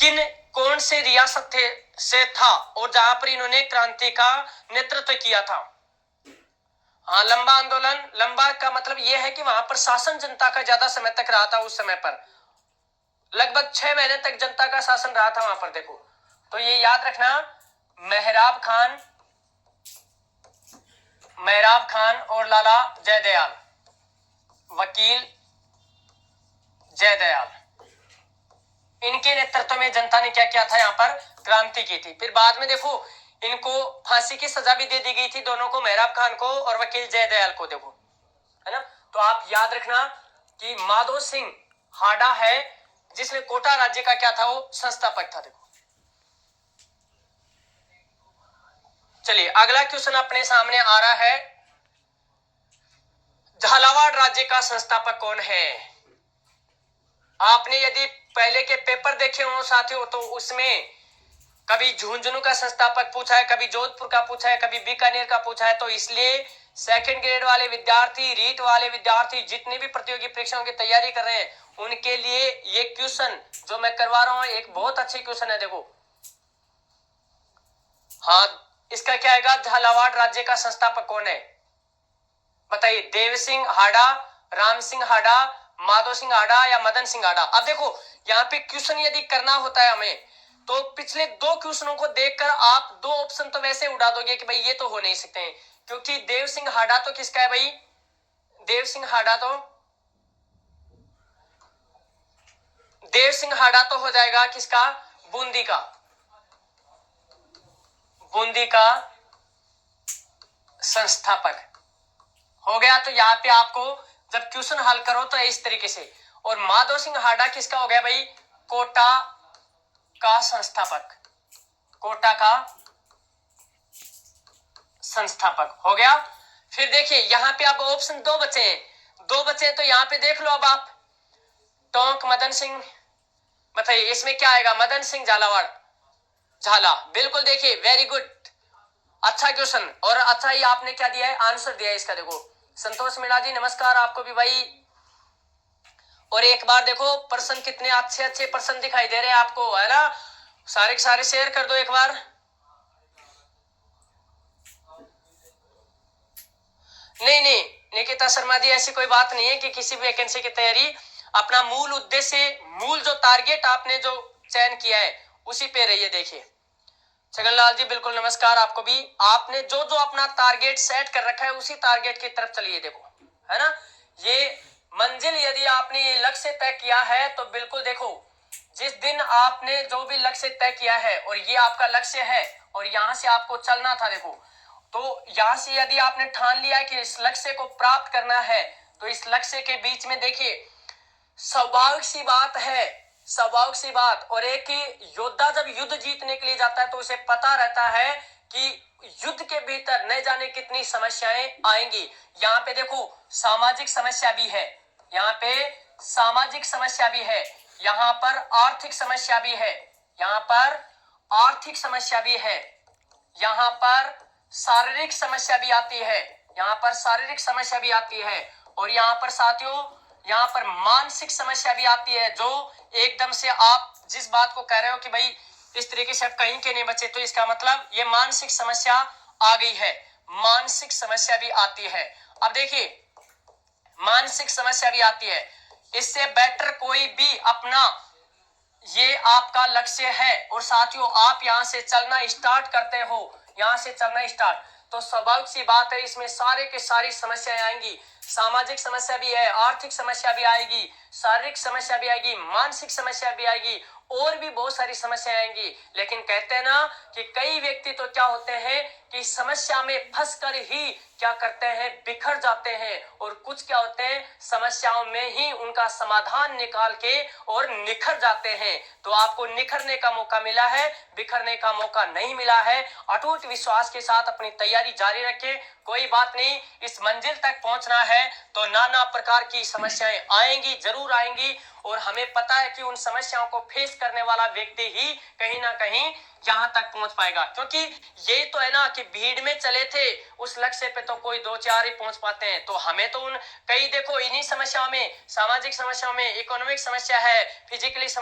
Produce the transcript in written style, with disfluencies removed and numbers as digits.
किन कौन से रियासत से था और जहां पर इन्होंने क्रांति का नेतृत्व किया था। हाँ, लंबा आंदोलन, लंबा का मतलब यह है कि वहां पर शासन जनता का ज्यादा समय तक रहा था। उस समय पर लगभग 6 महीने तक जनता का शासन रहा था वहां पर। देखो तो ये याद रखना, मेहराब खान और लाला जयदयाल, वकील जयदयाल, इनके नेतृत्व में जनता ने क्या किया था, यहाँ पर क्रांति की थी। फिर बाद में देखो इनको फांसी की सजा भी दे दी गई थी, दोनों को, मेहराब खान को और वकील जयदयाल को। देखो है ना, तो आप याद रखना कि माधो सिंह हाडा है जिसने कोटा राज्य का क्या था, वो संस्थापक था। देखो चलिए अगला क्वेश्चन अपने सामने आ रहा है, झालावाड़ राज्य का संस्थापक कौन है। आपने यदि पहले के पेपर देखे हो साथियों तो उसमें कभी झुंझुनू का संस्थापक पूछा है, कभी जोधपुर का पूछा है, कभी बीकानेर का पूछा है। तो इसलिए सेकंड ग्रेड वाले विद्यार्थी, रीट वाले विद्यार्थी, जितने भी प्रतियोगी परीक्षाओं की तैयारी कर रहे हैं उनके लिए ये क्वेश्चन जो मैं करवा रहा हूं एक बहुत अच्छे क्वेश्चन है। देखो हाँ, इसका क्या आएगा, झालावाड़ राज्य का संस्थापक कौन है बताइए। देव सिंह हाडा, राम सिंह हाडा, माधो सिंह हाडा या मदन सिंह हाडा। अब देखो यहाँ पे क्वेश्चन यदि करना होता है हमें तो पिछले 2 क्वेश्चनों को देखकर आप 2 ऑप्शन तो वैसे उड़ा दोगे कि भाई ये तो हो नहीं सकते हैं, क्योंकि देव सिंह हाडा तो किसका है भाई, देव सिंह हाडा तो हो जाएगा किसका, बूंदी का संस्थापक हो गया। तो यहाँ पे आपको जब क्वेश्चन हल करो तो इस तरीके से। और माधो सिंह हाडा किसका हो गया भाई, कोटा का संस्थापक हो गया। फिर देखिए यहाँ पे आप ऑप्शन 2 बचे हैं, तो यहाँ पे देख लो अब आप, टोंक मदन सिंह, बताइए इसमें क्या आएगा, मदन सिंह झालावाड़, झाला, बिल्कुल। देखिए वेरी गुड, अच्छा क्वेश्चन, और अच्छा ही आपने क्या दिया है, आंसर दिया है इसका। देखो संतोष मीणा जी नमस्कार आपको भी भाई। और एक बार देखो प्रश्न, कितने अच्छे अच्छे प्रश्न दिखाई दे रहे हैं आपको, है ना, सारे के सारे शेयर कर दो एक बार। नहीं निकिता शर्मा जी, ऐसी कोई बात नहीं है कि किसी भी वैकेंसी की तैयारी, अपना मूल उद्देश्य, मूल जो टारगेट आपने जो चयन किया है उसी पे रहिए। देखिए छगनलाल जी बिल्कुल नमस्कार आपको भी। आपने जो अपना टारगेट सेट कर रखा है उसी टारगेट की तरफ चलिए। देखो है ना, ये मंजिल यदि आपने लक्ष्य तय किया है तो बिल्कुल देखो, जिस दिन आपने जो भी लक्ष्य तय किया है और ये आपका लक्ष्य है और यहां से आपको चलना था, देखो तो यहां से यदि आपने ठान लिया है कि इस लक्ष्य को प्राप्त करना है तो इस लक्ष्य के बीच में देखिए स्वाभाविक सी बात, और एक योद्धा जब युद्ध जीतने के लिए जाता है तो उसे पता रहता है कि युद्ध के भीतर न जाने कितनी समस्याएं आएंगी। यहाँ पे देखो सामाजिक समस्या भी है, यहाँ पे सामाजिक समस्या भी है, यहाँ पर आर्थिक समस्या भी है, यहाँ पर आर्थिक समस्या भी है, यहाँ पर शारीरिक समस्या भी आती है, यहाँ पर शारीरिक समस्या भी आती है, और यहाँ पर साथियों यहाँ पर मानसिक समस्या भी आती है। जो एकदम से आप जिस बात को कह रहे हो कि भाई इस तरीके से आप कहीं के नहीं बचे, तो इसका मतलब ये मानसिक समस्या आ गई है, मानसिक समस्या भी आती है। अब देखिए मानसिक समस्या भी आती है, इससे बेटर कोई भी अपना, ये आपका लक्ष्य है और साथियों आप यहां से चलना स्टार्ट करते हो, यहां से चलना स्टार्ट, तो स्वाभाविक सी बात है इसमें सारे के सारी समस्याएं आएंगी। सामाजिक समस्या भी है, आर्थिक समस्या भी आएगी, शारीरिक समस्या भी आएगी, मानसिक समस्या भी आएगी, और भी बहुत सारी समस्याएं आएंगी। लेकिन कहते हैं ना कि कई व्यक्ति तो क्या होते हैं कि समस्या में फंसकर ही क्या करते हैं, बिखर जाते हैं, और कुछ क्या होते हैं समस्याओं में ही उनका समाधान निकाल के और निखर जाते हैं। तो आपको निखरने का मौका मिला है, बिखरने का मौका नहीं मिला है। अटूट विश्वास के साथ अपनी तैयारी जारी रखें, कोई बात नहीं, इस मंजिल तक पहुंचना है तो नाना प्रकार की समस्याएं आएंगी, जरूर आएंगी, और हमें पता है कि उन समस्याओं को फेस करने वाला व्यक्ति ही कहीं ना कहीं यहां तक पहुंच पाएगा। क्योंकि ये तो है ना कि भीड़ में चले थे उस लक्ष्य पे तो कोई 2-4 ही पहुंच पाते हैं, तो हमें तो उन कई देखो इन्हीं समस्याओं में, सामाजिक समस्याओं में, इकोनॉमिक समस्या है, फिजिकली